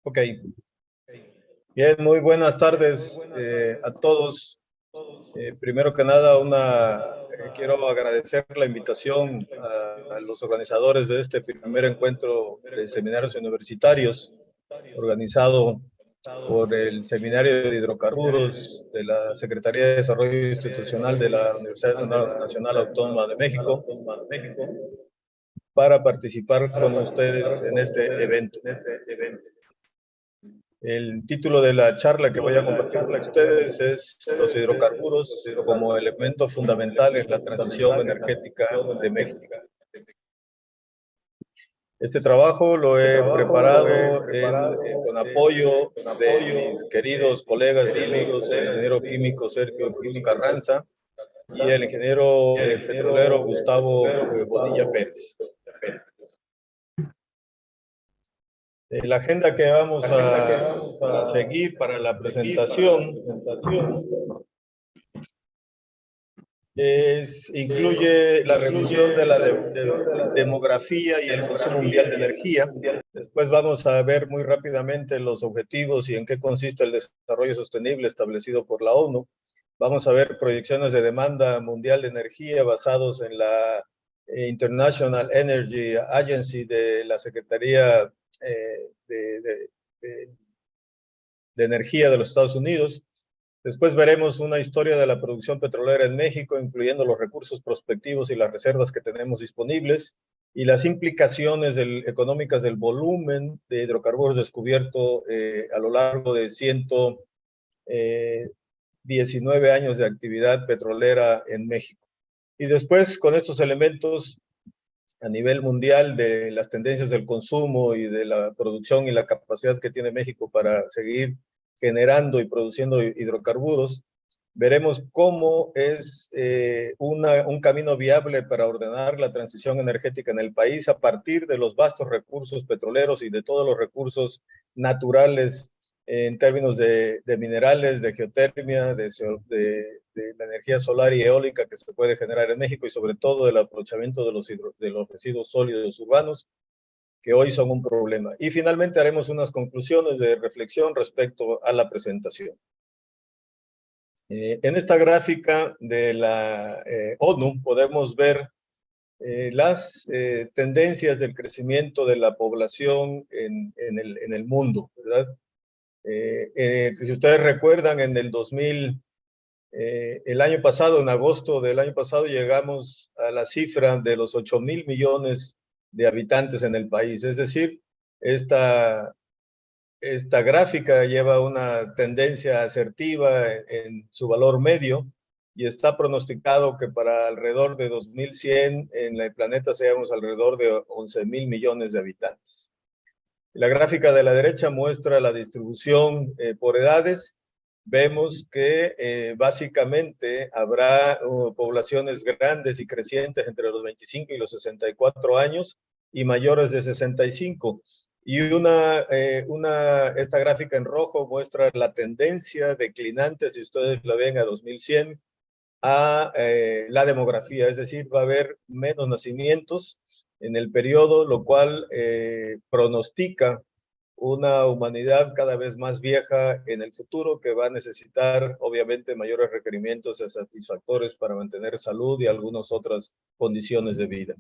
Ok. Bien, muy buenas tardes a todos. Primero que nada, quiero agradecer la invitación a los organizadores de este primer encuentro de seminarios universitarios organizado por el Seminario de Hidrocarburos de la Secretaría de Desarrollo Institucional de la Universidad Nacional Autónoma de México para participar con ustedes en este evento. El título de la charla que voy a compartir con ustedes es Los hidrocarburos como elemento fundamental en la transición energética de México. Este trabajo lo he preparado con apoyo de mis queridos colegas y amigos, el ingeniero químico Sergio Cruz Carranza y el ingeniero petrolero Gustavo Bonilla Pérez. La agenda que vamos a seguir para la presentación incluye la revisión de la demografía y el consumo mundial de energía. Después vamos a ver muy rápidamente los objetivos y en qué consiste el desarrollo sostenible establecido por la ONU. Vamos a ver proyecciones de demanda mundial de energía basados en la International Energy Agency de la Secretaría de Energía de los Estados Unidos. Después veremos una historia de la producción petrolera en México, incluyendo los recursos prospectivos y las reservas que tenemos disponibles y las implicaciones económicas del volumen de hidrocarburos descubierto a lo largo de 119 años de actividad petrolera en México. Y después, con estos elementos a nivel mundial de las tendencias del consumo y de la producción y la capacidad que tiene México para seguir generando y produciendo hidrocarburos, veremos cómo es un camino viable para ordenar la transición energética en el país a partir de los vastos recursos petroleros y de todos los recursos naturales en términos de minerales, de geotermia, de la energía solar y eólica que se puede generar en México y sobre todo del aprovechamiento de los residuos sólidos urbanos, que hoy son un problema. Y finalmente haremos unas conclusiones de reflexión respecto a la presentación. En esta gráfica de la ONU podemos ver las tendencias del crecimiento de la población en el mundo, ¿verdad? Si ustedes recuerdan, en el 2000, el año pasado, en agosto del año pasado, llegamos a la cifra de los 8,000 millones de habitantes en el país. Es decir, esta gráfica lleva una tendencia asertiva en su valor medio y está pronosticado que para alrededor de 2100 en el planeta seamos alrededor de 11,000 millones de habitantes. La gráfica de la derecha muestra la distribución por edades. Vemos que básicamente habrá poblaciones grandes y crecientes entre los 25 y los 64 años y mayores de 65. Y esta gráfica en rojo muestra la tendencia declinante, si ustedes la ven, a 2100, a la demografía, es decir, va a haber menos nacimientos en el periodo, lo cual pronostica una humanidad cada vez más vieja en el futuro que va a necesitar obviamente mayores requerimientos satisfactores para mantener salud y algunas otras condiciones de vida.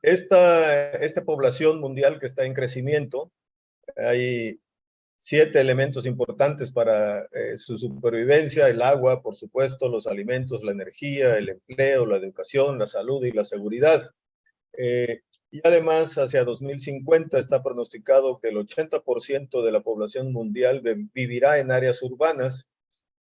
Esta población mundial que está en crecimiento, hay 7 elementos importantes para su supervivencia: el agua, por supuesto, los alimentos, la energía, el empleo, la educación, la salud y la seguridad. Y además, hacia 2050 está pronosticado que el 80% de la población mundial vivirá en áreas urbanas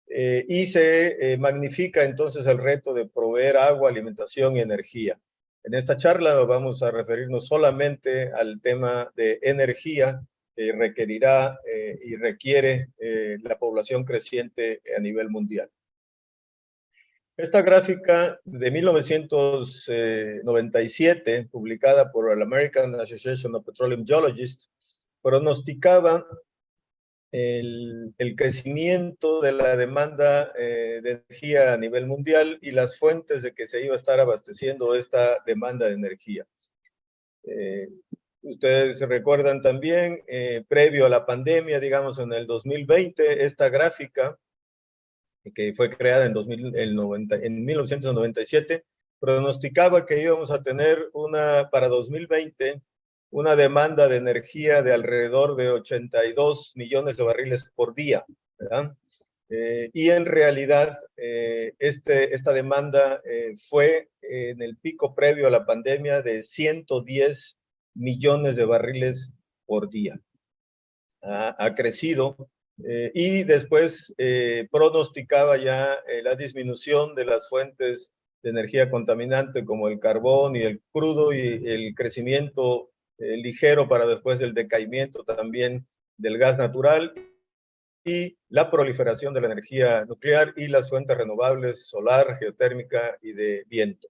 y se magnifica entonces el reto de proveer agua, alimentación y energía. En esta charla vamos a referirnos solamente al tema de energía que requerirá y requiere la población creciente a nivel mundial. Esta gráfica de 1997, publicada por la American Association of Petroleum Geologists, pronosticaba el crecimiento de la demanda de energía a nivel mundial y las fuentes de que se iba a estar abasteciendo esta demanda de energía. Ustedes recuerdan también, previo a la pandemia, digamos en el 2020, esta gráfica que fue creada en 1997, pronosticaba que íbamos a tener para 2020 una demanda de energía de alrededor de 82 millones de barriles por día, ¿verdad? Y en realidad esta demanda fue en el pico previo a la pandemia de 110 millones de barriles por día. Ha crecido y después pronosticaba ya la disminución de las fuentes de energía contaminante como el carbón y el crudo y el crecimiento ligero para después del decaimiento también del gas natural y la proliferación de la energía nuclear y las fuentes renovables, solar, geotérmica y de viento.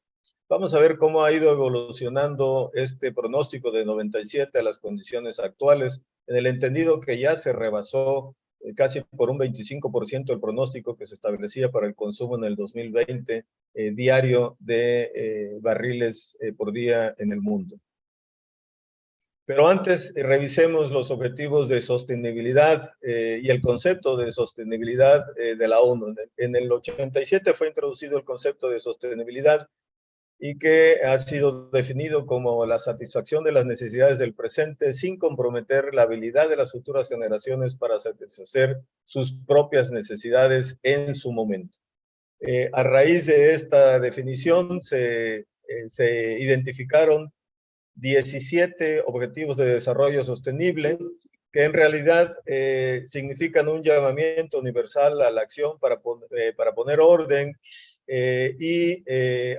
Vamos a ver cómo ha ido evolucionando este pronóstico de 97 a las condiciones actuales, en el entendido que ya se rebasó casi por un 25% el pronóstico que se establecía para el consumo en el 2020 diario de barriles por día en el mundo. Pero antes revisemos los objetivos de sostenibilidad y el concepto de sostenibilidad de la ONU. En el 87 fue introducido el concepto de sostenibilidad y que ha sido definido como la satisfacción de las necesidades del presente sin comprometer la habilidad de las futuras generaciones para satisfacer sus propias necesidades en su momento. A raíz de esta definición se identificaron 17 objetivos de desarrollo sostenible que en realidad significan un llamamiento universal a la acción para poner orden y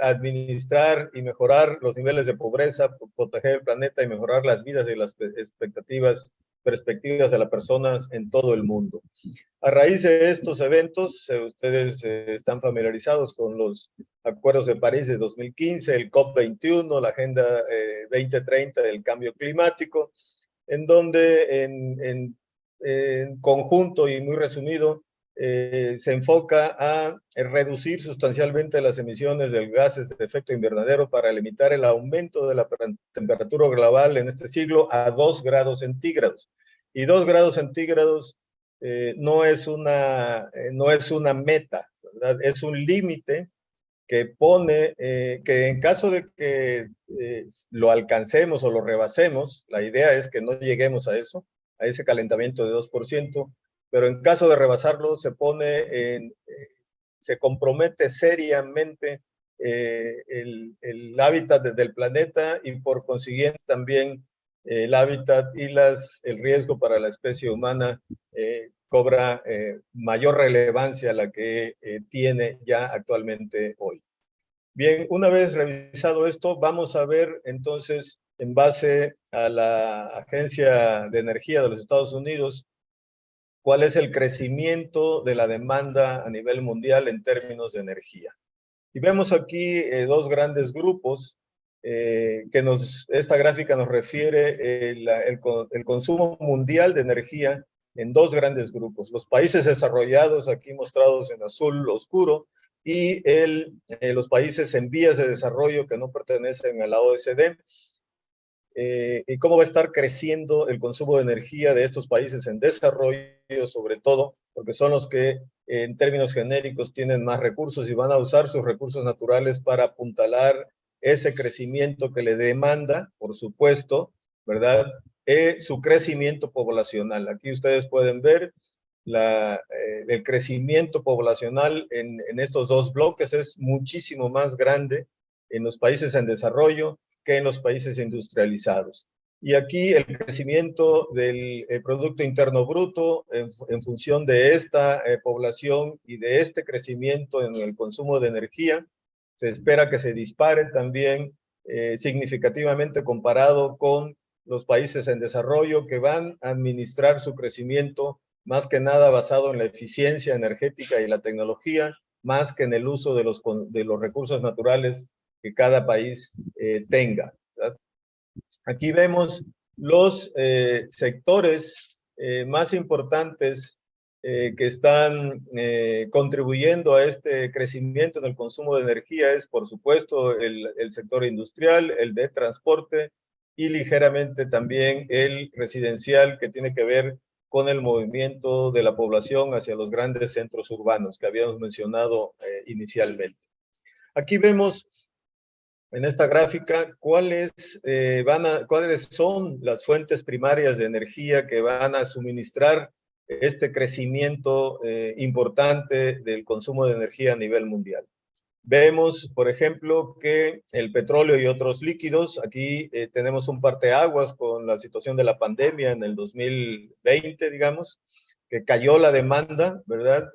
administrar y mejorar los niveles de pobreza, proteger el planeta y mejorar las vidas y las perspectivas de las personas en todo el mundo. A raíz de estos eventos, ustedes están familiarizados con los acuerdos de París de 2015, el COP21, la Agenda 2030 del cambio climático, en donde en conjunto y muy resumido se enfoca a reducir sustancialmente las emisiones de gases de efecto invernadero para limitar el aumento de la temperatura global en este siglo a 2 grados centígrados. Y 2 grados centígrados no es una meta, ¿verdad? Es un límite que pone que en caso de que lo alcancemos o lo rebasemos, la idea es que no lleguemos a eso, a ese calentamiento de 2%, pero en caso de rebasarlo se compromete seriamente el hábitat del planeta y por consiguiente también el hábitat y el riesgo para la especie humana cobra mayor relevancia a la que tiene ya actualmente hoy. Bien, una vez revisado esto, vamos a ver entonces, en base a la Agencia de Energía de los Estados Unidos, cuál es el crecimiento de la demanda a nivel mundial en términos de energía. Y vemos aquí dos grandes grupos esta gráfica nos refiere el consumo mundial de energía en dos grandes grupos. Los países desarrollados, aquí mostrados en azul oscuro, y los países en vías de desarrollo que no pertenecen a la OECD. Y cómo va a estar creciendo el consumo de energía de estos países en desarrollo, sobre todo, porque son los que en términos genéricos tienen más recursos y van a usar sus recursos naturales para apuntalar ese crecimiento que le demanda, por supuesto, ¿verdad? Su crecimiento poblacional. Aquí ustedes pueden ver el crecimiento poblacional en estos dos bloques es muchísimo más grande en los países en desarrollo que en los países industrializados. Y aquí el crecimiento del Producto Interno Bruto en función de esta población y de este crecimiento en el consumo de energía, se espera que se dispare también significativamente comparado con los países en desarrollo que van a administrar su crecimiento más que nada basado en la eficiencia energética y la tecnología, más que en el uso de los recursos naturales que cada país tenga, ¿verdad? Aquí vemos los sectores más importantes que están contribuyendo a este crecimiento en el consumo de energía. Es, por supuesto, el sector industrial, el de transporte, y ligeramente también el residencial, que tiene que ver con el movimiento de la población hacia los grandes centros urbanos que habíamos mencionado inicialmente. Aquí vemos en esta gráfica cuáles son las fuentes primarias de energía que van a suministrar este crecimiento importante del consumo de energía a nivel mundial. Vemos, por ejemplo, que el petróleo y otros líquidos, aquí tenemos un parteaguas con la situación de la pandemia en el 2020, digamos, que cayó la demanda, ¿verdad?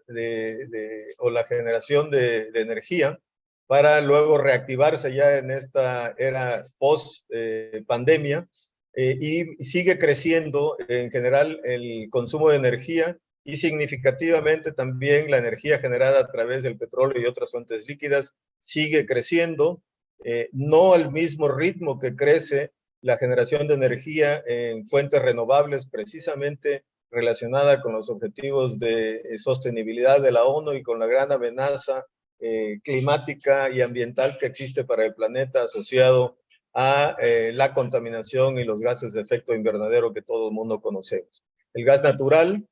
O la generación de energía, para luego reactivarse ya en esta era post-pandemia, y sigue creciendo en general el consumo de energía y significativamente también la energía generada a través del petróleo y otras fuentes líquidas sigue creciendo, no al mismo ritmo que crece la generación de energía en fuentes renovables, precisamente relacionada con los objetivos de sostenibilidad de la ONU y con la gran amenaza climática y ambiental que existe para el planeta asociado a la contaminación y los gases de efecto invernadero que todo el mundo conocemos. El gas natural,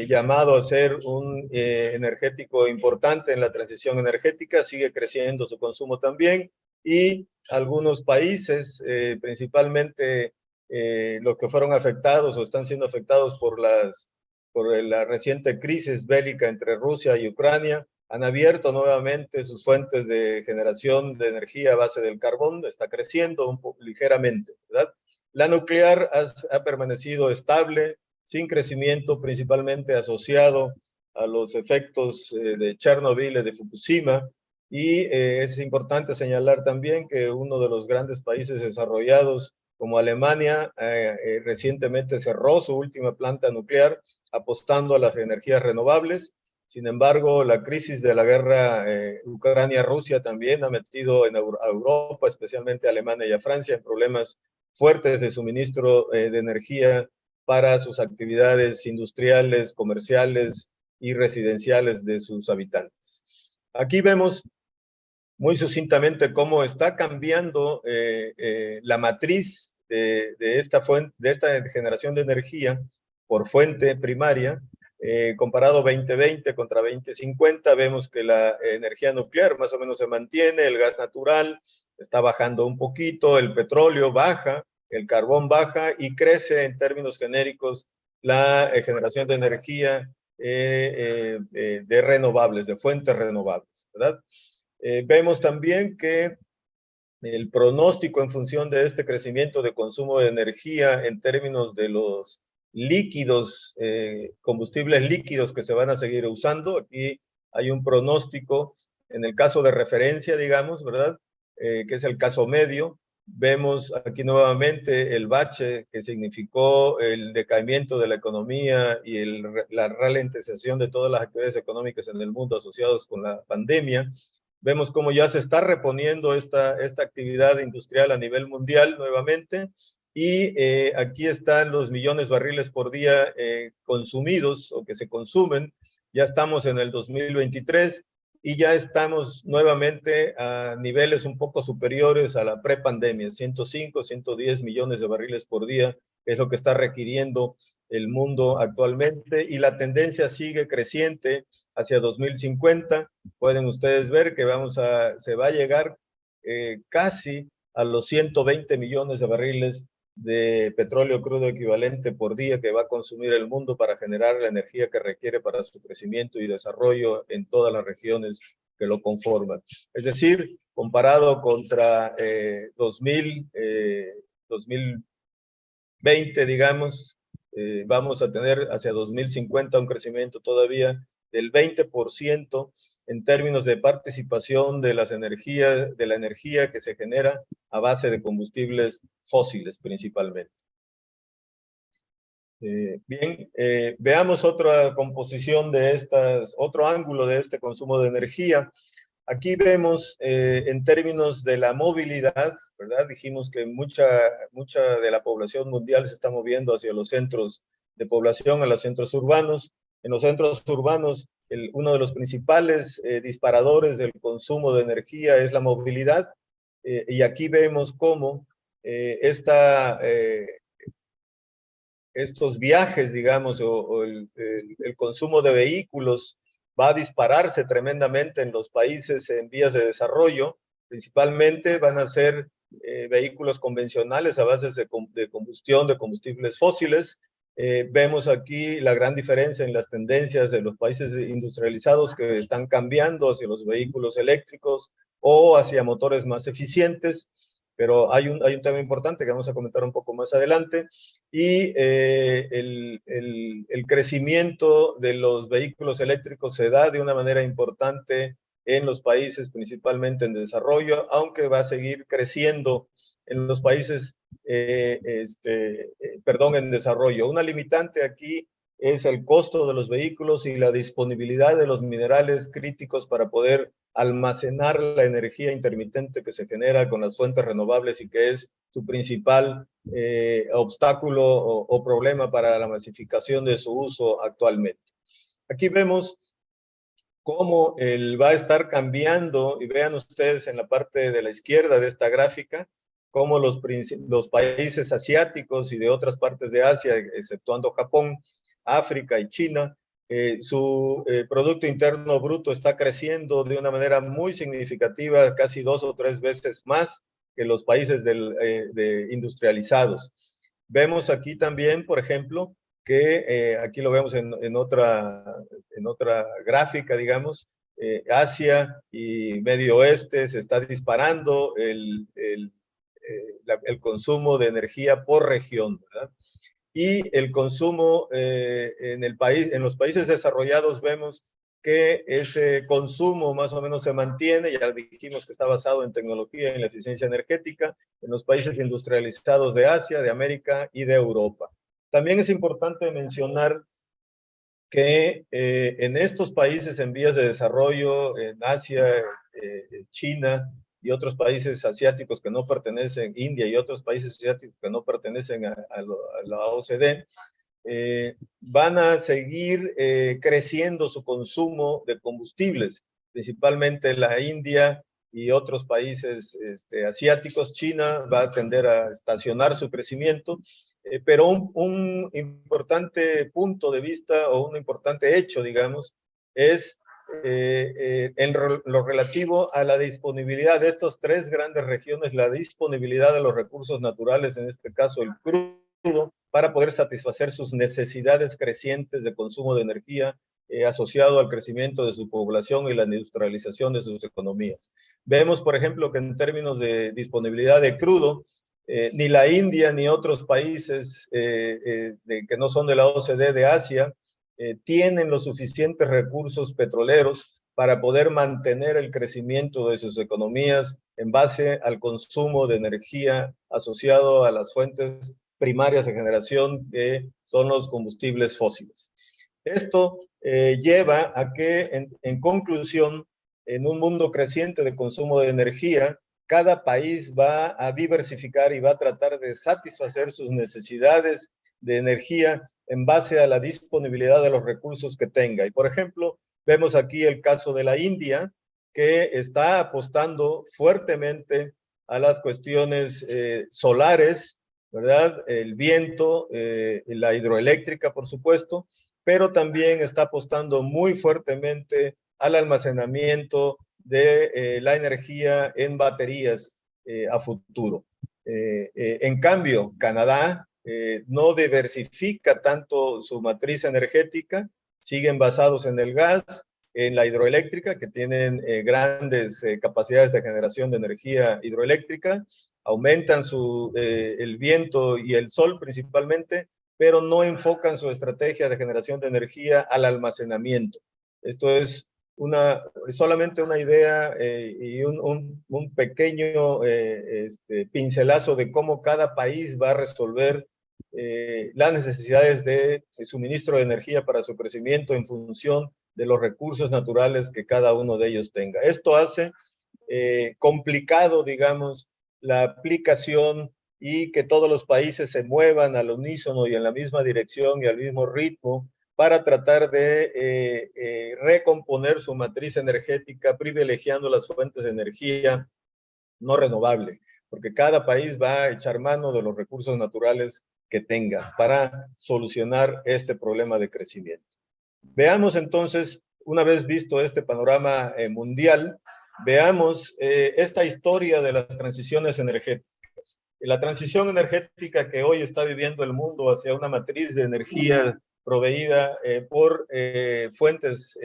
llamado a ser un energético importante en la transición energética, sigue creciendo su consumo también, y algunos países, principalmente los que fueron afectados o están siendo afectados por la reciente crisis bélica entre Rusia y Ucrania, han abierto nuevamente sus fuentes de generación de energía a base del carbón, está creciendo ligeramente, ¿verdad? La nuclear ha permanecido estable, sin crecimiento, principalmente asociado a los efectos de Chernobyl y de Fukushima. Y es importante señalar también que uno de los grandes países desarrollados, como Alemania, recientemente cerró su última planta nuclear, apostando a las energías renovables. Sin embargo, la crisis de la guerra Ucrania-Rusia también ha metido a Europa, especialmente a Alemania y a Francia, en problemas fuertes de suministro de energía para sus actividades industriales, comerciales y residenciales de sus habitantes. Aquí vemos muy sucintamente cómo está cambiando la matriz de esta generación de energía por fuente primaria. Comparado 2020 contra 2050, vemos que la energía nuclear más o menos se mantiene, el gas natural está bajando un poquito, el petróleo baja, el carbón baja, y crece en términos genéricos la generación de energía de renovables, de fuentes renovables, ¿verdad? Vemos también que el pronóstico en función de este crecimiento de consumo de energía en términos de los líquidos, combustibles líquidos que se van a seguir usando. Aquí hay un pronóstico en el caso de referencia, digamos, ¿verdad? Que es el caso medio. Vemos aquí nuevamente el bache que significó el decaimiento de la economía y la ralentización de todas las actividades económicas en el mundo asociados con la pandemia. Vemos cómo ya se está reponiendo esta actividad industrial a nivel mundial nuevamente, y aquí están los millones de barriles por día consumidos o que se consumen. Ya estamos en el 2023 y ya estamos nuevamente a niveles un poco superiores a la prepandemia, 105, 110 millones de barriles por día es lo que está requiriendo el mundo actualmente, y la tendencia sigue creciente hacia 2050. Pueden ustedes ver que se va a llegar casi a los 120 millones de barriles de petróleo crudo equivalente por día que va a consumir el mundo para generar la energía que requiere para su crecimiento y desarrollo en todas las regiones que lo conforman. Es decir, comparado contra 2020, digamos, vamos a tener hacia 2050 un crecimiento todavía del 20% en términos de participación de la energía que se genera a base de combustibles fósiles principalmente. Bien, veamos otra composición de otro ángulo de este consumo de energía. Aquí vemos en términos de la movilidad, ¿verdad? Dijimos que mucha de la población mundial se está moviendo hacia los centros de población, a los centros urbanos. En los centros urbanos, uno de los principales disparadores del consumo de energía es la movilidad. Y aquí vemos cómo estos viajes, digamos, o el consumo de vehículos va a dispararse tremendamente en los países en vías de desarrollo. Principalmente van a ser vehículos convencionales a base de combustión, de combustibles fósiles. Vemos aquí la gran diferencia en las tendencias de los países industrializados que están cambiando hacia los vehículos eléctricos o hacia motores más eficientes. Pero hay un tema importante que vamos a comentar un poco más adelante, y el crecimiento de los vehículos eléctricos se da de una manera importante en los países principalmente en desarrollo, aunque va a seguir creciendo en los países, en desarrollo. Una limitante aquí es el costo de los vehículos y la disponibilidad de los minerales críticos para poder almacenar la energía intermitente que se genera con las fuentes renovables y que es su principal obstáculo o problema para la masificación de su uso actualmente. Aquí vemos cómo va a estar cambiando, y vean ustedes en la parte de la izquierda de esta gráfica, cómo los países asiáticos y de otras partes de Asia, exceptuando Japón, África y China, su Producto Interno Bruto está creciendo de una manera muy significativa, casi 2 o 3 veces más que los países industrializados. Vemos aquí también, por ejemplo, que aquí lo vemos en otra gráfica, digamos, Asia y Medio Oeste se está disparando el consumo de energía por región, ¿verdad? Y el consumo en los países desarrollados vemos que ese consumo más o menos se mantiene, ya dijimos que está basado en tecnología y en la eficiencia energética, en los países industrializados de Asia, de América y de Europa. También es importante mencionar que en estos países en vías de desarrollo, en Asia, China y otros países asiáticos que no pertenecen, India y otros países asiáticos que no pertenecen a la OCDE, van a seguir creciendo su consumo de combustibles, principalmente la India y otros países asiáticos. China va a tender a estacionar su crecimiento, pero un importante punto de vista o un importante hecho, digamos, es en lo relativo a la disponibilidad de estas 3 grandes regiones, la disponibilidad de los recursos naturales, en este caso el crudo, para poder satisfacer sus necesidades crecientes de consumo de energía asociado al crecimiento de su población y la industrialización de sus economías. Vemos, por ejemplo, que en términos de disponibilidad de crudo, ni la India ni otros países que no son de la OCDE de Asia tienen los suficientes recursos petroleros para poder mantener el crecimiento de sus economías en base al consumo de energía asociado a las fuentes primarias de generación que son los combustibles fósiles. Esto lleva a que, en conclusión, en un mundo creciente de consumo de energía, cada país va a diversificar y va a tratar de satisfacer sus necesidades de energía en base a la disponibilidad de los recursos que tenga. Y, por ejemplo, vemos aquí el caso de la India, que está apostando fuertemente a las cuestiones solares, ¿verdad? El viento, la hidroeléctrica, por supuesto, pero también está apostando muy fuertemente al almacenamiento de la energía en baterías a futuro. En cambio, Canadá no diversifica tanto su matriz energética, siguen basados en el gas, en la hidroeléctrica, que tienen grandes capacidades de generación de energía hidroeléctrica, aumentan el viento y el sol principalmente, pero no enfocan su estrategia de generación de energía al almacenamiento. Esto es solamente una idea y un pequeño pincelazo de cómo cada país va a resolver las necesidades de suministro de energía para su crecimiento en función de los recursos naturales que cada uno de ellos tenga. Esto hace complicado, digamos, la aplicación y que todos los países se muevan al unísono y en la misma dirección y al mismo ritmo para tratar de recomponer su matriz energética, privilegiando las fuentes de energía no renovable. porque cada país va a echar mano de los recursos naturales que tenga para solucionar este problema de crecimiento. Veamos entonces, una vez visto este panorama mundial, veamos esta historia de las transiciones energéticas. La transición energética que hoy está viviendo el mundo hacia una matriz de energía proveída por fuentes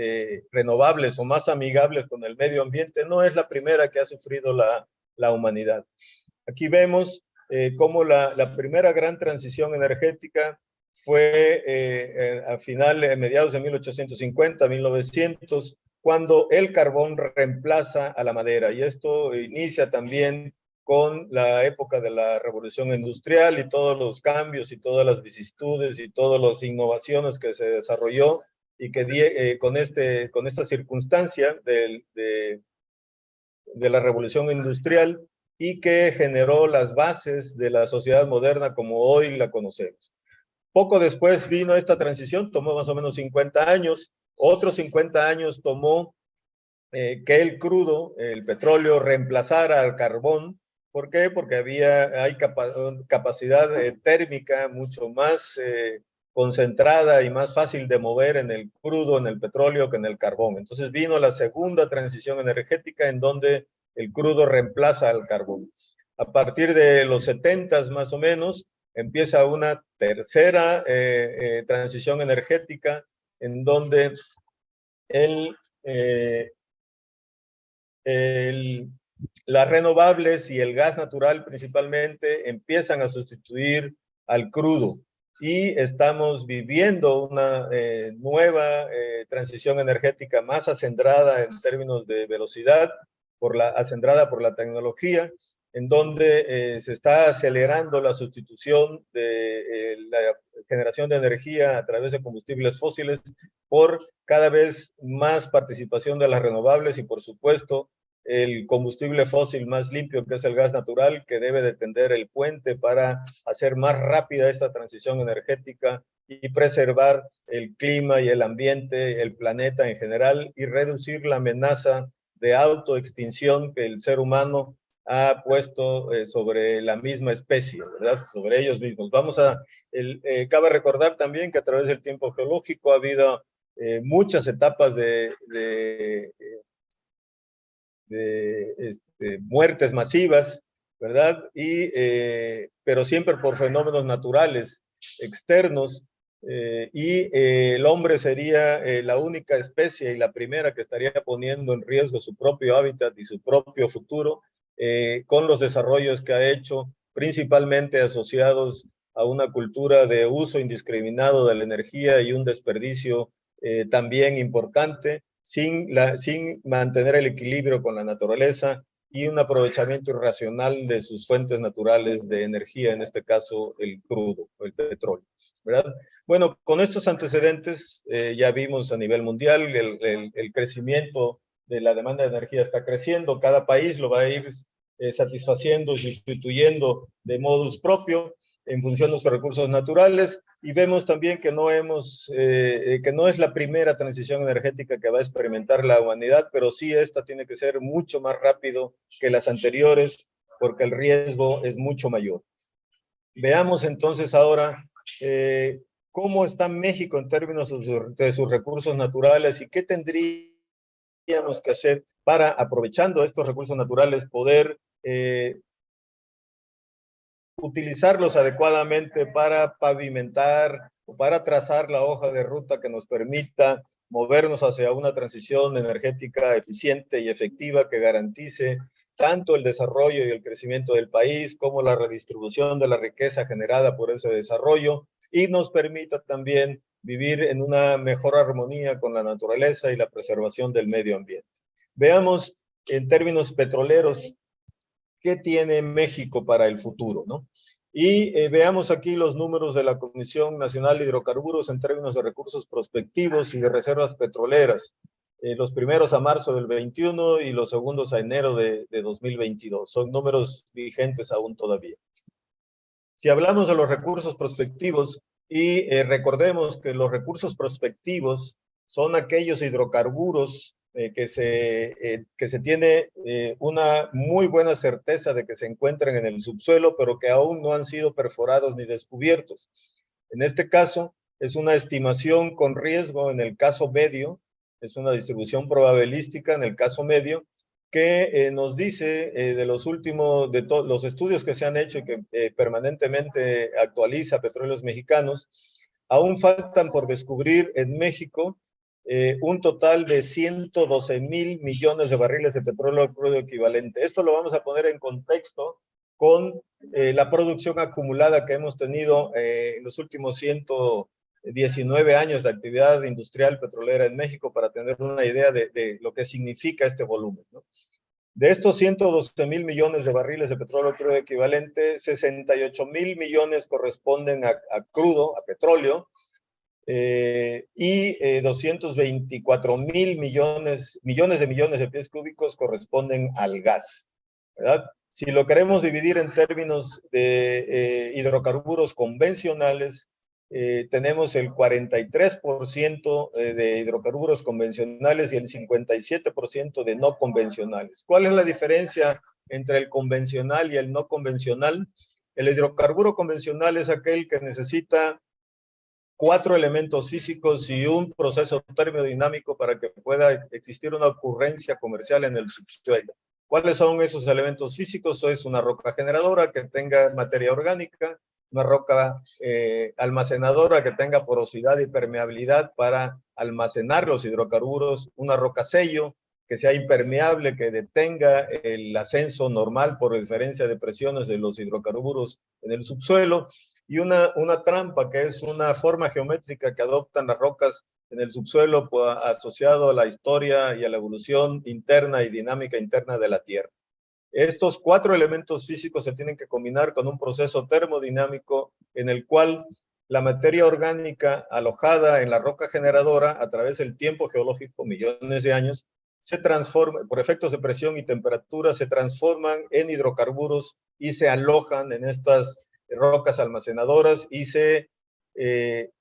renovables o más amigables con el medio ambiente no es la primera que ha sufrido la humanidad. Aquí vemos cómo la primera gran transición energética fue a mediados de 1850, 1900, cuando el carbón reemplaza a la madera. Y esto inicia también con la época de la revolución industrial y todos los cambios y todas las vicisitudes y todas las innovaciones que se desarrolló y que con esta circunstancia de la revolución industrial y que generó las bases de la sociedad moderna como hoy la conocemos. Poco después vino esta transición, tomó más o menos 50 años, otros 50 años tomó que el crudo, el petróleo, reemplazara al carbón. ¿Por qué? Porque hay capacidad térmica mucho más concentrada y más fácil de mover en el crudo, en el petróleo, que en el carbón. Entonces vino la segunda transición energética en donde el crudo reemplaza al carbón. A partir de los 70 más o menos, empieza una tercera transición energética en donde las renovables y el gas natural principalmente empiezan a sustituir al crudo y estamos viviendo una nueva transición energética más acendrada en términos de velocidad, acendrada por la tecnología, en donde se está acelerando la sustitución de la generación de energía a través de combustibles fósiles por cada vez más participación de las renovables y, por supuesto, el combustible fósil más limpio, que es el gas natural, que debe de tender el puente para hacer más rápida esta transición energética y preservar el clima y el ambiente, el planeta en general, y reducir la amenaza de autoextinción que el ser humano ha puesto sobre la misma especie, ¿verdad? Sobre ellos mismos. Cabe recordar también que a través del tiempo geológico ha habido muchas etapas de muertes masivas, ¿verdad? Pero siempre por fenómenos naturales externos, el hombre sería la única especie y la primera que estaría poniendo en riesgo su propio hábitat y su propio futuro con los desarrollos que ha hecho, principalmente asociados a una cultura de uso indiscriminado de la energía y un desperdicio también importante, sin mantener el equilibrio con la naturaleza y un aprovechamiento irracional de sus fuentes naturales de energía, en este caso el crudo, el petróleo, ¿verdad? Bueno, con estos antecedentes ya vimos a nivel mundial el crecimiento de la demanda de energía está creciendo, cada país lo va a ir satisfaciendo, sustituyendo de modus propio en función de sus recursos naturales, y vemos también que no es la primera transición energética que va a experimentar la humanidad, pero sí esta tiene que ser mucho más rápido que las anteriores, porque el riesgo es mucho mayor. Veamos entonces ahora cómo está México en términos de sus recursos naturales y qué tendríamos que hacer para, aprovechando estos recursos naturales, poder utilizarlos adecuadamente para pavimentar o para trazar la hoja de ruta que nos permita movernos hacia una transición energética eficiente y efectiva que garantice tanto el desarrollo y el crecimiento del país como la redistribución de la riqueza generada por ese desarrollo y nos permita también vivir en una mejor armonía con la naturaleza y la preservación del medio ambiente. Veamos en términos petroleros qué tiene México para el futuro, ¿no? Y veamos aquí los números de la Comisión Nacional de Hidrocarburos en términos de recursos prospectivos y de reservas petroleras. Los primeros a marzo del 21 y los segundos a enero de 2022. Son números vigentes aún todavía. Si hablamos de los recursos prospectivos, y recordemos que los recursos prospectivos son aquellos hidrocarburos que se tiene una muy buena certeza de que se encuentran en el subsuelo, pero que aún no han sido perforados ni descubiertos. En este caso, es una estimación con riesgo en el caso medio, es una distribución probabilística en el caso medio, que nos dice de los últimos, de los estudios que se han hecho y que permanentemente actualiza Petróleos Mexicanos, aún faltan por descubrir en México un total de 112,000 millones de barriles de petróleo crudo equivalente. Esto lo vamos a poner en contexto con la producción acumulada que hemos tenido en los últimos 119 años de actividad industrial petrolera en México para tener una idea de lo que significa este volumen, ¿no? De estos 112,000 millones de barriles de petróleo crudo equivalente, 68,000 millones corresponden a crudo, a petróleo, y 224,000 millones de pies cúbicos corresponden al gas, ¿verdad? Si lo queremos dividir en términos de hidrocarburos convencionales, tenemos el 43% de hidrocarburos convencionales y el 57% de no convencionales. ¿Cuál es la diferencia entre el convencional y el no convencional? El hidrocarburo convencional es aquel que necesita 4 elementos físicos y un proceso termodinámico para que pueda existir una ocurrencia comercial en el subsuelo. ¿Cuáles son esos elementos físicos? Es una roca generadora que tenga materia orgánica, una roca almacenadora que tenga porosidad y permeabilidad para almacenar los hidrocarburos, una roca sello que sea impermeable, que detenga el ascenso normal por diferencia de presiones de los hidrocarburos en el subsuelo, y una trampa, que es una forma geométrica que adoptan las rocas en el subsuelo asociado a la historia y a la evolución interna y dinámica interna de la Tierra. Estos 4 elementos físicos se tienen que combinar con un proceso termodinámico en el cual la materia orgánica alojada en la roca generadora a través del tiempo geológico, millones de años, se transforma, por efectos de presión y temperatura, se transforman en hidrocarburos y se alojan en estas rocas almacenadoras y se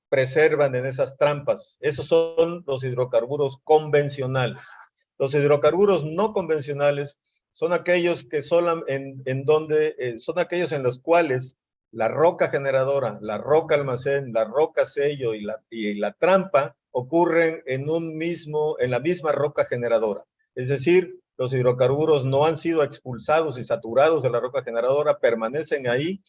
preservan en esas trampas. Esos son los hidrocarburos convencionales. Los hidrocarburos no convencionales son aquellos que son son aquellos en los cuales la roca generadora, la roca almacén, la roca sello y la trampa ocurren en la misma roca generadora. Es decir, los hidrocarburos no han sido expulsados y saturados de la roca generadora, permanecen ahí,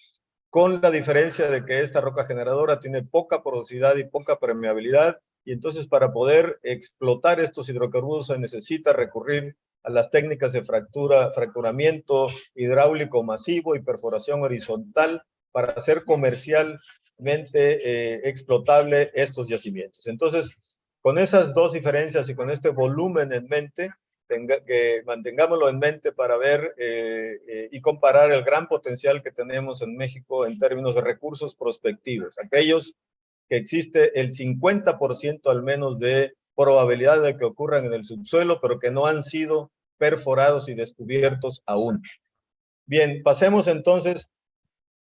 con la diferencia de que esta roca generadora tiene poca porosidad y poca permeabilidad, y entonces para poder explotar estos hidrocarburos se necesita recurrir a las técnicas de fracturamiento hidráulico masivo y perforación horizontal para hacer comercialmente explotable estos yacimientos. Entonces, con esas dos diferencias y con este volumen en mente, que mantengámoslo en mente para ver y comparar el gran potencial que tenemos en México en términos de recursos prospectivos, aquellos que existe el 50% al menos de probabilidad de que ocurran en el subsuelo, pero que no han sido perforados y descubiertos aún. Bien, pasemos entonces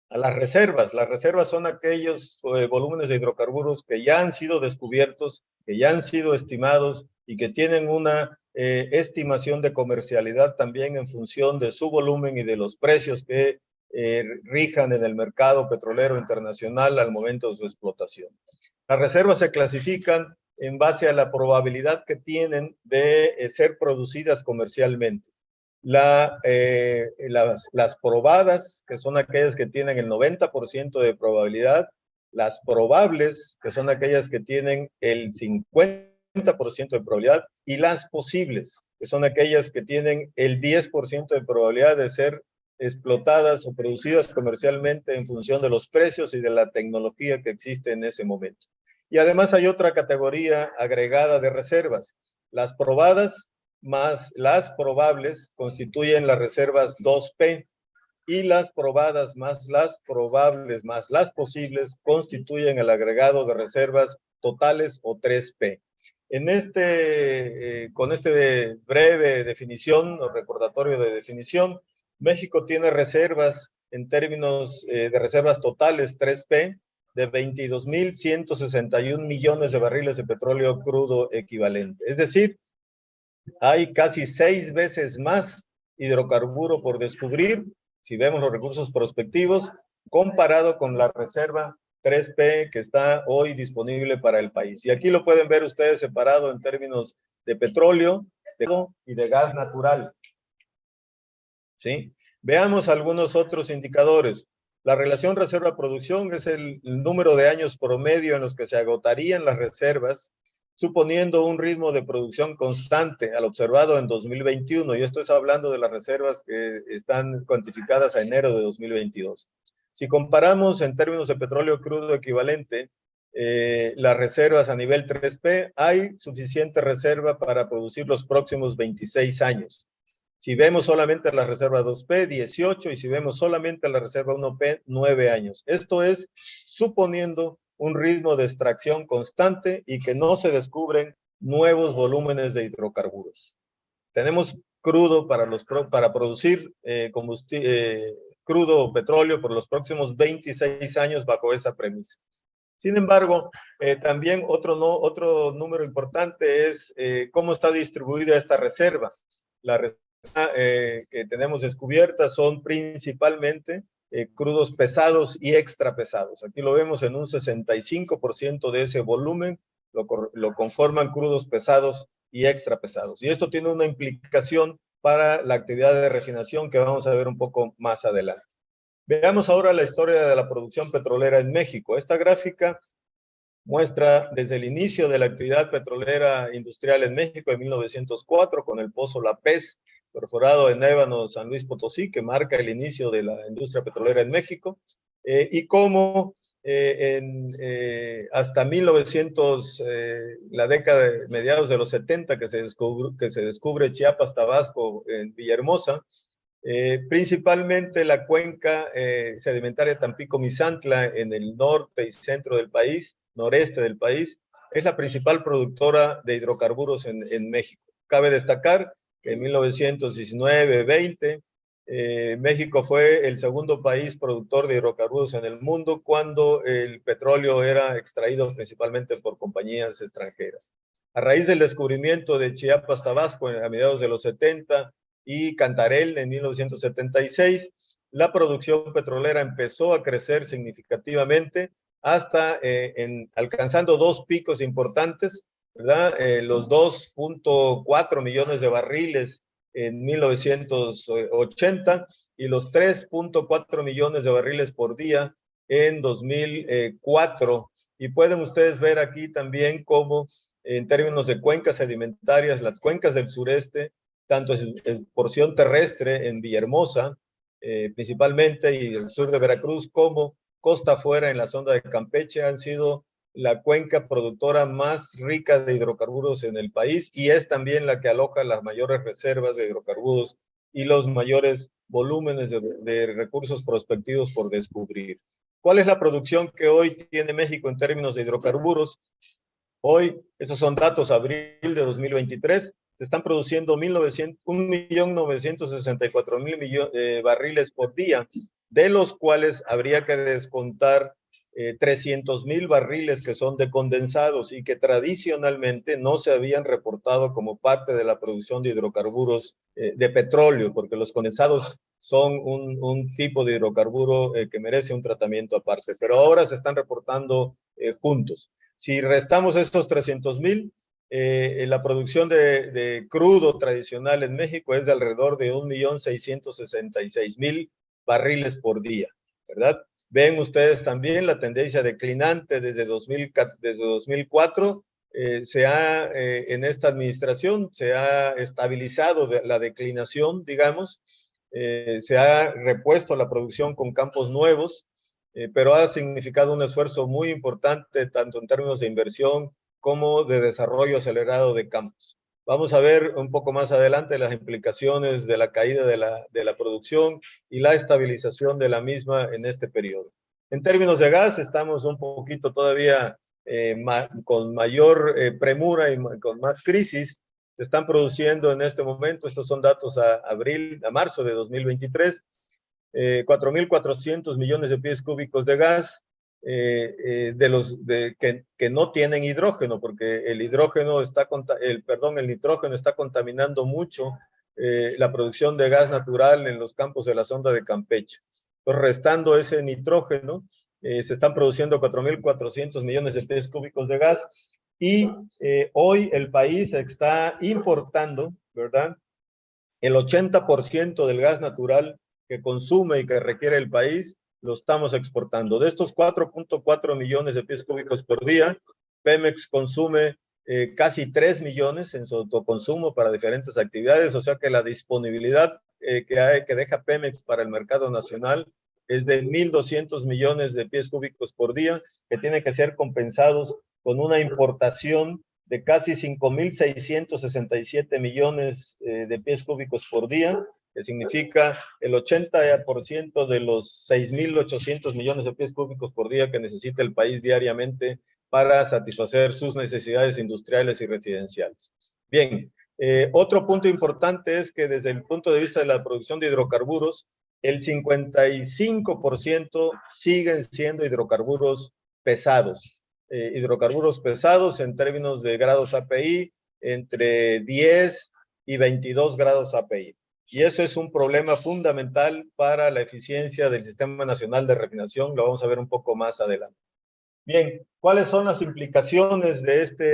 a las reservas. Las reservas son aquellos volúmenes de hidrocarburos que ya han sido descubiertos, que ya han sido estimados y que tienen una estimación de comercialidad también en función de su volumen y de los precios que rijan en el mercado petrolero internacional al momento de su explotación. Las reservas se clasifican en base a la probabilidad que tienen de ser producidas comercialmente. Las probadas, que son aquellas que tienen el 90% de probabilidad, las probables, que son aquellas que tienen el 50% de probabilidad, y las posibles, que son aquellas que tienen el 10% de probabilidad de ser explotadas o producidas comercialmente en función de los precios y de la tecnología que existe en ese momento. Y además hay otra categoría agregada de reservas. Las probadas más las probables constituyen las reservas 2P, y las probadas más las probables más las posibles constituyen el agregado de reservas totales o 3P. Con este breve definición o recordatorio de definición, México tiene reservas en términos de reservas totales 3P de 22,161 millones de barriles de petróleo crudo equivalente. Es decir, hay casi 6 veces más hidrocarburo por descubrir, si vemos los recursos prospectivos, comparado con la reserva 3P que está hoy disponible para el país. Y aquí lo pueden ver ustedes separado en términos de petróleo y de gas natural. ¿Sí? Veamos algunos otros indicadores. La relación reserva-producción es el número de años promedio en los que se agotarían las reservas, suponiendo un ritmo de producción constante al observado en 2021. Y esto es hablando de las reservas que están cuantificadas a enero de 2022. Si comparamos en términos de petróleo crudo equivalente, las reservas a nivel 3P, hay suficiente reserva para producir los próximos 26 años. Si vemos solamente la reserva 2P, 18, y si vemos solamente la reserva 1P, 9 años. Esto es suponiendo un ritmo de extracción constante y que no se descubren nuevos volúmenes de hidrocarburos. Tenemos crudo para producir crudo o petróleo por los próximos 26 años bajo esa premisa. Sin embargo, también otro número importante es cómo está distribuida esta reserva. La reserva que tenemos descubiertas son principalmente crudos pesados y extra pesados. Aquí lo vemos en un 65% de ese volumen lo conforman crudos pesados y extra pesados. Y esto tiene una implicación para la actividad de refinación que vamos a ver un poco más adelante. Veamos ahora la historia de la producción petrolera en México. Esta gráfica muestra desde el inicio de la actividad petrolera industrial en México en 1904 con el pozo La Pez, perforado en Ébano, San Luis Potosí, que marca el inicio de la industria petrolera en México, y cómo hasta 1900, la década de mediados de los 70, que se descubre Chiapas, Tabasco, en Villahermosa, principalmente la cuenca sedimentaria Tampico-Misantla en el norte y centro del país, noreste del país, es la principal productora de hidrocarburos en México. Cabe destacar que en 1919-20, México fue el segundo país productor de hidrocarburos en el mundo cuando el petróleo era extraído principalmente por compañías extranjeras. A raíz del descubrimiento de Chiapas, Tabasco a mediados de los 70 y Cantarell en 1976, la producción petrolera empezó a crecer significativamente hasta alcanzando dos picos importantes, ¿verdad? Los 2.4 millones de barriles en 1980 y los 3.4 millones de barriles por día en 2004. Y pueden ustedes ver aquí también cómo en términos de cuencas sedimentarias, las cuencas del sureste, tanto en porción terrestre en Villahermosa, principalmente, y el sur de Veracruz, como costa afuera en la zona de Campeche, han sido la cuenca productora más rica de hidrocarburos en el país y es también la que aloja las mayores reservas de hidrocarburos y los mayores volúmenes de recursos prospectivos por descubrir. ¿Cuál es la producción que hoy tiene México en términos de hidrocarburos? Hoy, estos son datos abril de 2023, se están produciendo 1.964.000 barriles por día, de los cuales habría que descontar 300.000 barriles que son de condensados y que tradicionalmente no se habían reportado como parte de la producción de hidrocarburos de petróleo, porque los condensados son un tipo de hidrocarburo que merece un tratamiento aparte, pero ahora se están reportando juntos. Si restamos estos 300.000, la producción de crudo tradicional en México es de alrededor de 1.666.000 barriles por día, ¿verdad? Ven ustedes también la tendencia declinante desde 2004. En esta administración se ha estabilizado la declinación, digamos, se ha repuesto la producción con campos nuevos, pero ha significado un esfuerzo muy importante tanto en términos de inversión como de desarrollo acelerado de campos. Vamos a ver un poco más adelante las implicaciones de la caída de la producción y la estabilización de la misma en este periodo. En términos de gas, estamos un poquito todavía con mayor premura y con más crisis. Se están produciendo en este momento, estos son datos a marzo de 2023, 4.400 millones de pies cúbicos de gas, que no tienen hidrógeno, porque el nitrógeno está contaminando mucho la producción de gas natural en los campos de la sonda de Campeche. Entonces, restando ese nitrógeno, se están produciendo 4.400 millones de pies cúbicos de gas y hoy el país está importando, ¿verdad?, el 80% del gas natural que consume y que requiere el país lo estamos exportando. De estos 4.4 millones de pies cúbicos por día, Pemex consume casi 3 millones en su autoconsumo para diferentes actividades, o sea que la disponibilidad que deja Pemex para el mercado nacional es de 1.200 millones de pies cúbicos por día, que tienen que ser compensados con una importación de casi 5.667 millones de pies cúbicos por día, que significa el 80% de los 6.800 millones de pies cúbicos por día que necesita el país diariamente para satisfacer sus necesidades industriales y residenciales. Bien, otro punto importante es que desde el punto de vista de la producción de hidrocarburos, el 55% siguen siendo hidrocarburos pesados. Hidrocarburos pesados en términos de grados API, entre 10 y 22 grados API. Y eso es un problema fundamental para la eficiencia del Sistema Nacional de Refinación. Lo vamos a ver un poco más adelante. Bien, ¿cuáles son las implicaciones de estas?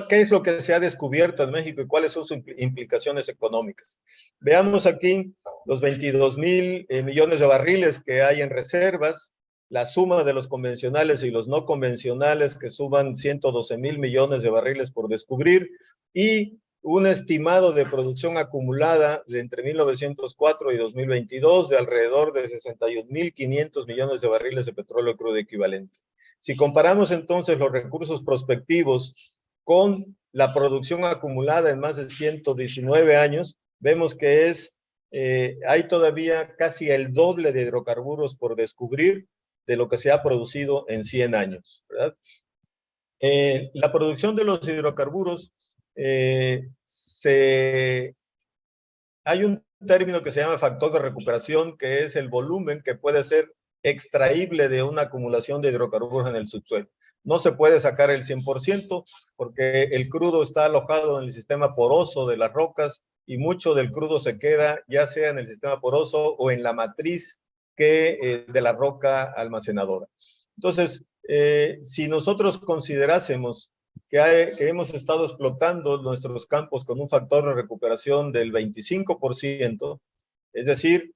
¿Qué es lo que se ha descubierto en México y cuáles son sus implicaciones económicas? Veamos aquí los 22.000 millones de barriles que hay en reservas, la suma de los convencionales y los no convencionales que suman 112.000 millones de barriles por descubrir y un estimado de producción acumulada de entre 1904 y 2022 de alrededor de 61.500 millones de barriles de petróleo crudo equivalente. Si comparamos entonces los recursos prospectivos con la producción acumulada en más de 119 años, vemos que hay todavía casi el doble de hidrocarburos por descubrir de lo que se ha producido en 100 años, ¿verdad? La producción de los hidrocarburos, hay un término que se llama factor de recuperación, que es el volumen que puede ser extraíble de una acumulación de hidrocarburos en el subsuelo. No se puede sacar el 100% porque el crudo está alojado en el sistema poroso de las rocas y mucho del crudo se queda ya sea en el sistema poroso o en la matriz de la roca almacenadora. Entonces, si nosotros considerásemos que hemos estado explotando nuestros campos con un factor de recuperación del 25%, es decir,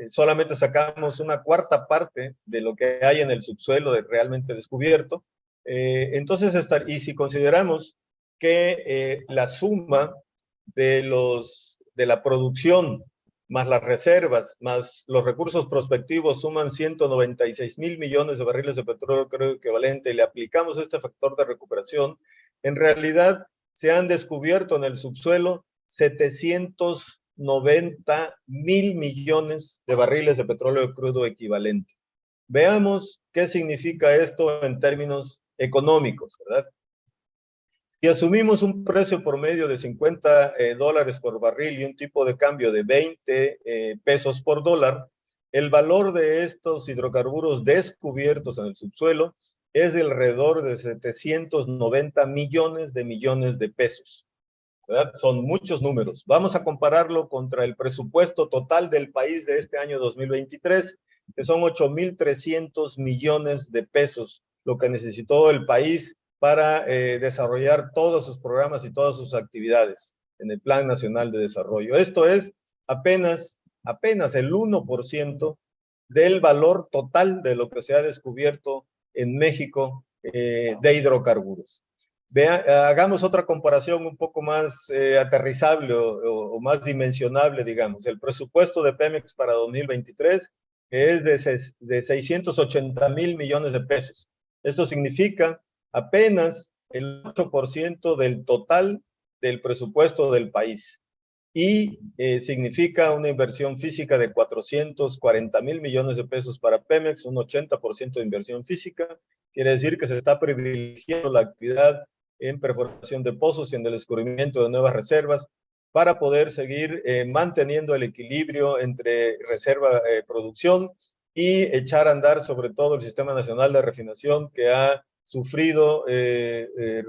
solamente sacamos una cuarta parte de lo que hay en el subsuelo realmente descubierto. Entonces, y si consideramos que la suma de la producción más las reservas, más los recursos prospectivos suman 196.000 millones de barriles de petróleo crudo equivalente y le aplicamos este factor de recuperación, en realidad se han descubierto en el subsuelo 790.000 millones de barriles de petróleo crudo equivalente. Veamos qué significa esto en términos económicos, ¿verdad? Si asumimos un precio promedio de 50 dólares por barril y un tipo de cambio de 20 pesos por dólar, el valor de estos hidrocarburos descubiertos en el subsuelo es de alrededor de 790 millones de pesos, ¿verdad? Son muchos números. Vamos a compararlo contra el presupuesto total del país de este año 2023, que son 8.300 millones de pesos, lo que necesitó el país para desarrollar todos sus programas y todas sus actividades en el Plan Nacional de Desarrollo. Esto es apenas el 1% del valor total de lo que se ha descubierto en México de hidrocarburos. Hagamos otra comparación un poco más aterrizable o más dimensionable, digamos. El presupuesto de Pemex para 2023 es de 680.000 millones de pesos. Esto significa apenas el 8% del total del presupuesto del país y significa una inversión física de 440.000 millones de pesos para Pemex, un 80% de inversión física. Quiere decir que se está privilegiando la actividad en perforación de pozos y en el descubrimiento de nuevas reservas para poder seguir manteniendo el equilibrio entre reserva-producción y echar a andar sobre todo el Sistema Nacional de Refinación, que ha sufrido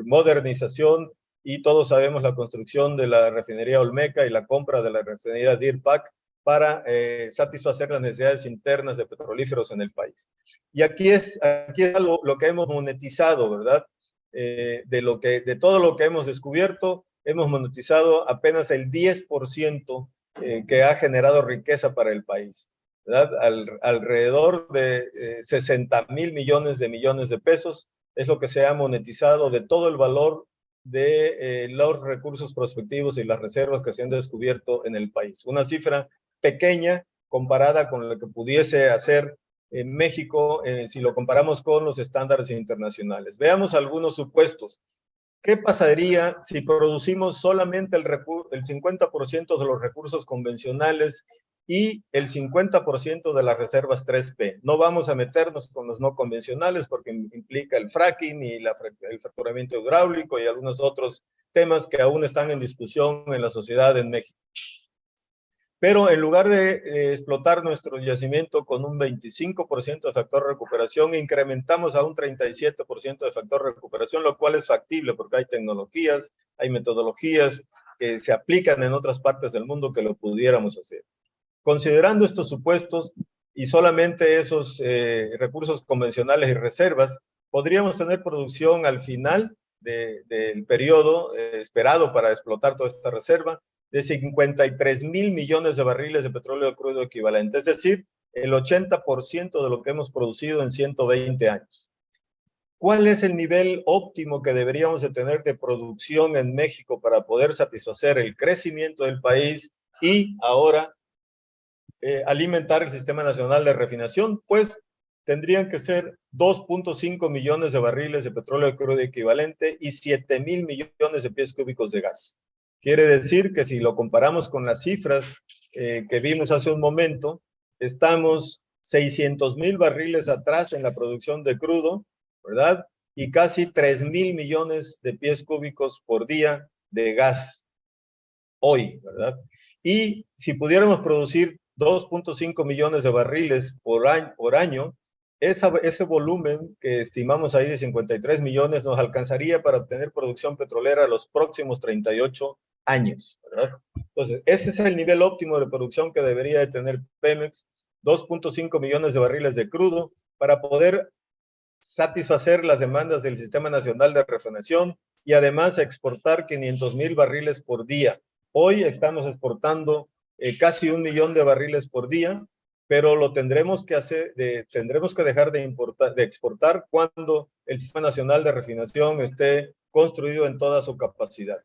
modernización, y todos sabemos la construcción de la refinería Olmeca y la compra de la refinería Deer Park para satisfacer las necesidades internas de petrolíferos en el país. Y aquí es algo, lo que hemos monetizado, ¿verdad? De todo lo que hemos descubierto, hemos monetizado apenas el 10% que ha generado riqueza para el país, ¿verdad? Alrededor de 60,000 millones de pesos es lo que se ha monetizado de todo el valor de los recursos prospectivos y las reservas que se han descubierto en el país. Una cifra pequeña comparada con lo que pudiese hacer en México si lo comparamos con los estándares internacionales. Veamos algunos supuestos. ¿Qué pasaría si producimos solamente el 50% de los recursos convencionales y el 50% de las reservas 3P? No vamos a meternos con los no convencionales porque implica el fracking y el fracturamiento hidráulico y algunos otros temas que aún están en discusión en la sociedad en México. Pero en lugar de explotar nuestro yacimiento con un 25% de factor de recuperación, incrementamos a un 37% de factor de recuperación, lo cual es factible porque hay tecnologías, hay metodologías que se aplican en otras partes del mundo que lo pudiéramos hacer. Considerando estos supuestos y solamente esos recursos convencionales y reservas, podríamos tener producción al final del periodo esperado para explotar toda esta reserva de 53,000 millones de barriles de petróleo crudo equivalente, es decir, el 80% de lo que hemos producido en 120 años. ¿Cuál es el nivel óptimo que deberíamos de tener de producción en México para poder satisfacer el crecimiento del país y ahora alimentar el Sistema Nacional de Refinación? Pues tendrían que ser 2.5 millones de barriles de petróleo crudo equivalente y 7,000 millones de pies cúbicos de gas. Quiere decir que si lo comparamos con las cifras que vimos hace un momento, estamos 600,000 barriles atrás en la producción de crudo, ¿verdad? Y casi 3,000 millones de pies cúbicos por día de gas hoy, ¿verdad? Y si pudiéramos producir 2.5 millones de barriles por año, ese volumen que estimamos ahí de 53 millones nos alcanzaría para obtener producción petrolera los próximos 38 años, ¿verdad? Entonces, ese es el nivel óptimo de producción que debería de tener Pemex, 2.5 millones de barriles de crudo para poder satisfacer las demandas del Sistema Nacional de Refinación y además exportar 500,000 barriles por día. Hoy estamos exportando casi 1 millón de barriles por día, pero lo tendremos que dejar de exportar cuando el Sistema Nacional de Refinación esté construido en toda su capacidad.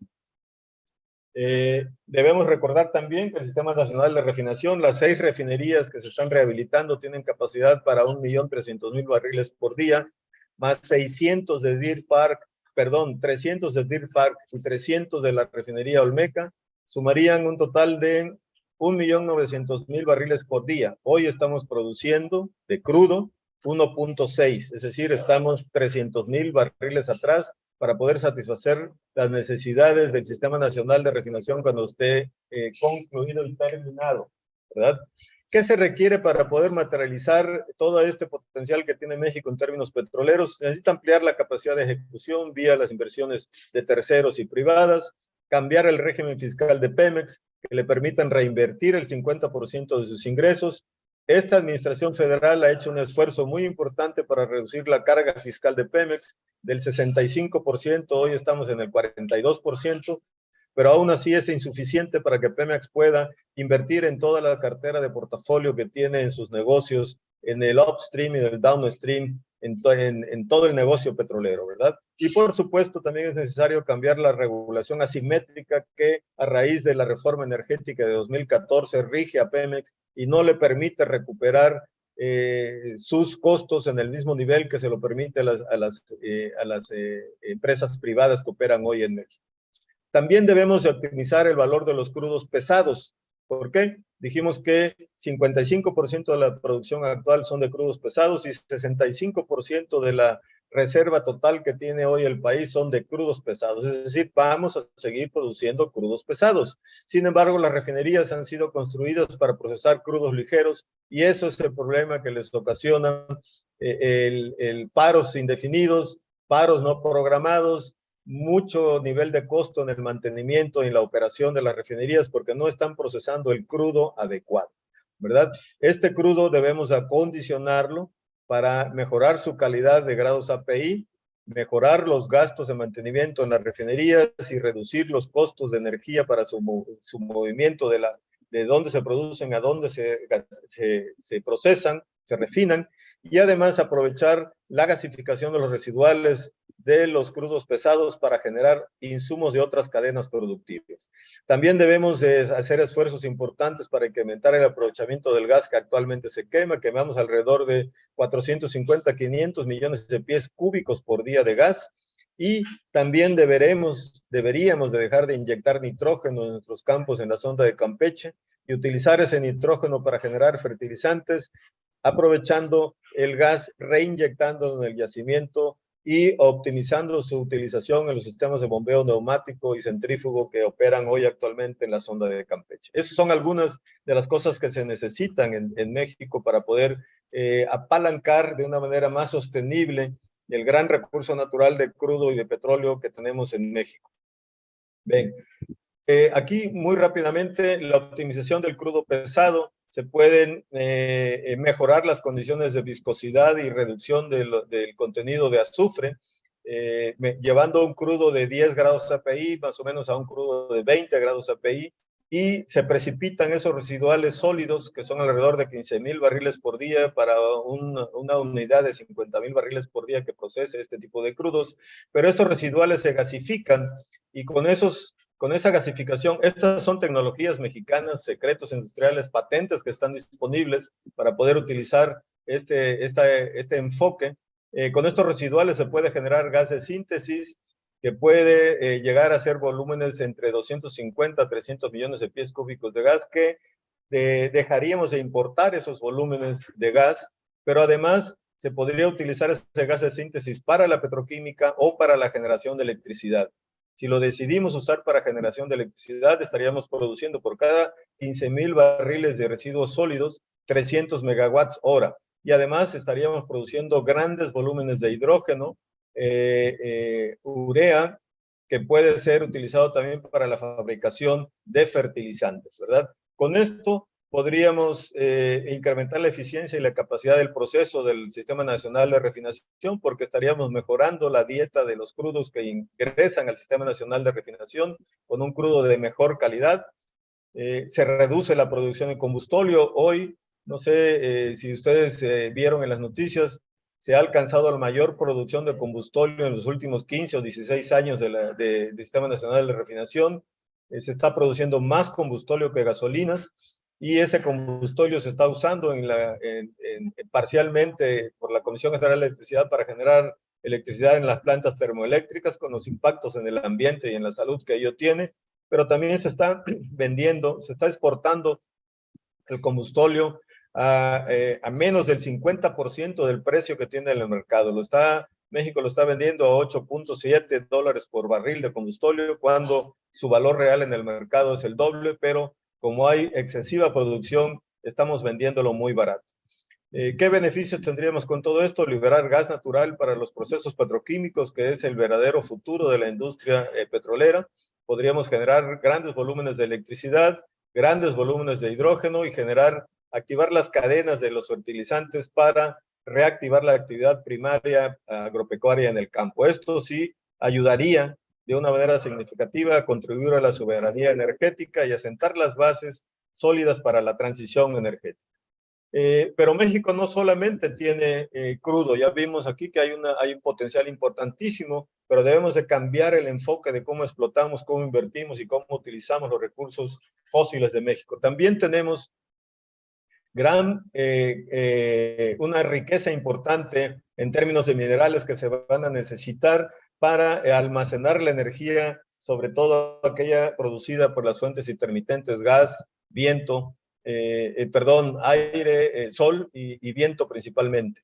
Debemos recordar también que el Sistema Nacional de Refinación, las 6 refinerías que se están rehabilitando tienen capacidad para 1.300.000 barriles por día, más 300 de Deer Park y 300 de la refinería Olmeca, sumarían un total de 1.900.000 barriles por día. Hoy estamos produciendo de crudo 1.6, es decir, estamos 300,000 barriles atrás para poder satisfacer las necesidades del Sistema Nacional de Refinación cuando esté concluido y terminado, ¿verdad? ¿Qué se requiere para poder materializar todo este potencial que tiene México en términos petroleros? Se necesita ampliar la capacidad de ejecución vía las inversiones de terceros y privadas, cambiar el régimen fiscal de Pemex, que le permitan reinvertir el 50% de sus ingresos. Esta administración federal ha hecho un esfuerzo muy importante para reducir la carga fiscal de Pemex del 65%, hoy estamos en el 42%, pero aún así es insuficiente para que Pemex pueda invertir en toda la cartera de portafolio que tiene en sus negocios, en el upstream y el downstream, en todo el negocio petrolero, ¿verdad? Y por supuesto también es necesario cambiar la regulación asimétrica que a raíz de la reforma energética de 2014 rige a Pemex y no le permite recuperar sus costos en el mismo nivel que se lo permite a las empresas privadas que operan hoy en México. También debemos de optimizar el valor de los crudos pesados. ¿Por qué? Dijimos que 55% de la producción actual son de crudos pesados y 65% de la reserva total que tiene hoy el país son de crudos pesados, es decir, vamos a seguir produciendo crudos pesados. Sin embargo, las refinerías han sido construidas para procesar crudos ligeros y eso es el problema que les ocasiona el paros indefinidos, paros no programados, mucho nivel de costo en el mantenimiento y en la operación de las refinerías porque no están procesando el crudo adecuado, ¿verdad? Este crudo debemos acondicionarlo para mejorar su calidad de grados API, mejorar los gastos de mantenimiento en las refinerías y reducir los costos de energía para su movimiento de dónde se producen a dónde se procesan, se refinan, y además aprovechar la gasificación de los residuales de los crudos pesados para generar insumos de otras cadenas productivas. También debemos de hacer esfuerzos importantes para incrementar el aprovechamiento del gas que actualmente se quema. Quemamos alrededor de 450, 500 millones de pies cúbicos por día de gas. Y también deberíamos de dejar de inyectar nitrógeno en nuestros campos en la sonda de Campeche y utilizar ese nitrógeno para generar fertilizantes, aprovechando el gas, reinyectándolo en el yacimiento y optimizando su utilización en los sistemas de bombeo neumático y centrífugo que operan hoy actualmente en la sonda de Campeche. Esas son algunas de las cosas que se necesitan en México para poder apalancar de una manera más sostenible el gran recurso natural de crudo y de petróleo que tenemos en México. Ven, aquí muy rápidamente la optimización del crudo pesado. Se pueden mejorar las condiciones de viscosidad y reducción del contenido de azufre, llevando un crudo de 10 grados API más o menos a un crudo de 20 grados API, y se precipitan esos residuales sólidos que son alrededor de 15,000 barriles por día para una unidad de 50,000 barriles por día que procese este tipo de crudos, pero estos residuales se gasifican y con esa gasificación, estas son tecnologías mexicanas, secretos industriales, patentes que están disponibles para poder utilizar este enfoque. Con estos residuales se puede generar gas de síntesis que puede llegar a ser volúmenes entre 250 a 300 millones de pies cúbicos de gas, que dejaríamos de importar esos volúmenes de gas, pero además se podría utilizar ese gas de síntesis para la petroquímica o para la generación de electricidad. Si lo decidimos usar para generación de electricidad, estaríamos produciendo por cada 15,000 barriles de residuos sólidos 300 megawatts hora. Y además estaríamos produciendo grandes volúmenes de hidrógeno, urea, que puede ser utilizado también para la fabricación de fertilizantes, ¿verdad? Con esto podríamos incrementar la eficiencia y la capacidad del proceso del Sistema Nacional de Refinación, porque estaríamos mejorando la dieta de los crudos que ingresan al Sistema Nacional de Refinación con un crudo de mejor calidad. Se reduce la producción de combustóleo. Hoy, no sé si ustedes vieron en las noticias, se ha alcanzado la mayor producción de combustóleo en los últimos 15 o 16 años del Sistema Nacional de Refinación. Se está produciendo más combustóleo que gasolinas, y ese combustóleo se está usando parcialmente por la Comisión Federal de Electricidad para generar electricidad en las plantas termoeléctricas, con los impactos en el ambiente y en la salud que ello tiene, pero también se está vendiendo, se está exportando el combustóleo a menos del 50% del precio que tiene en el mercado. México lo está vendiendo a $8.7 por barril de combustóleo, cuando su valor real en el mercado es el doble, pero como hay excesiva producción, estamos vendiéndolo muy barato. ¿Qué beneficios tendríamos con todo esto? Liberar gas natural para los procesos petroquímicos, que es el verdadero futuro de la industria petrolera. Podríamos generar grandes volúmenes de electricidad, grandes volúmenes de hidrógeno y activar las cadenas de los fertilizantes para reactivar la actividad primaria agropecuaria en el campo. Esto sí ayudaría de una manera significativa a contribuir a la soberanía energética y a sentar las bases sólidas para la transición energética. Pero México no solamente tiene crudo, ya vimos aquí que hay un potencial importantísimo, pero debemos de cambiar el enfoque de cómo explotamos, cómo invertimos y cómo utilizamos los recursos fósiles de México. También tenemos una riqueza importante en términos de minerales que se van a necesitar para almacenar la energía, sobre todo aquella producida por las fuentes intermitentes, gas, viento, aire, sol y viento principalmente.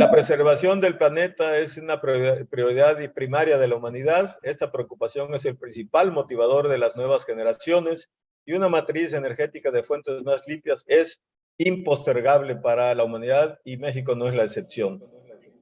La preservación del planeta es una prioridad primaria de la humanidad. Esta preocupación es el principal motivador de las nuevas generaciones y una matriz energética de fuentes más limpias es impostergable para la humanidad y México no es la excepción.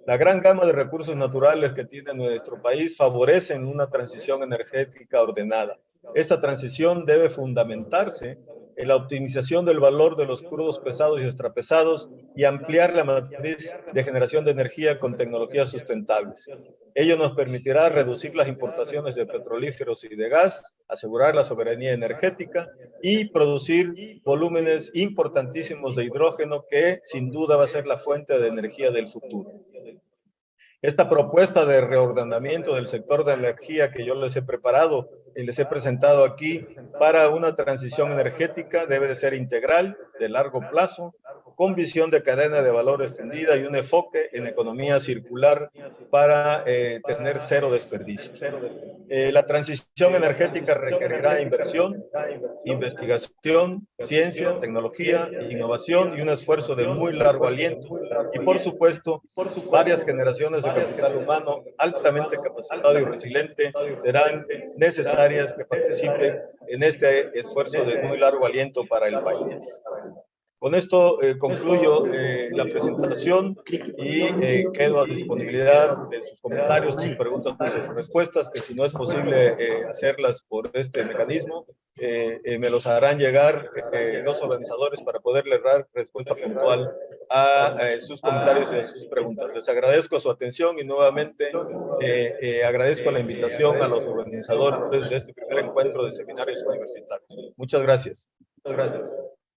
La gran gama de recursos naturales que tiene nuestro país favorecen una transición energética ordenada. Esta transición debe fundamentarse en la optimización del valor de los crudos pesados y extrapesados y ampliar la matriz de generación de energía con tecnologías sustentables. Ello nos permitirá reducir las importaciones de petrolíferos y de gas, asegurar la soberanía energética y producir volúmenes importantísimos de hidrógeno que sin duda va a ser la fuente de energía del futuro. Esta propuesta de reordenamiento del sector de energía que yo les he preparado y les he presentado aquí para una transición energética debe de ser integral, de largo plazo, con visión de cadena de valor extendida y un enfoque en economía circular para tener cero desperdicios. La transición energética requerirá inversión, investigación, ciencia, tecnología, innovación y un esfuerzo de muy largo aliento. Y por supuesto, varias generaciones de capital humano altamente capacitado y resiliente serán necesarias que participen en este esfuerzo de muy largo aliento para el país. Con esto concluyo la presentación y quedo a disponibilidad de sus comentarios, sus preguntas, sus respuestas, que si no es posible hacerlas por este mecanismo, me los harán llegar los organizadores para poderles dar respuesta puntual a sus comentarios y a sus preguntas. Les agradezco su atención y nuevamente agradezco la invitación a los organizadores de este primer encuentro de seminarios universitarios. Muchas gracias.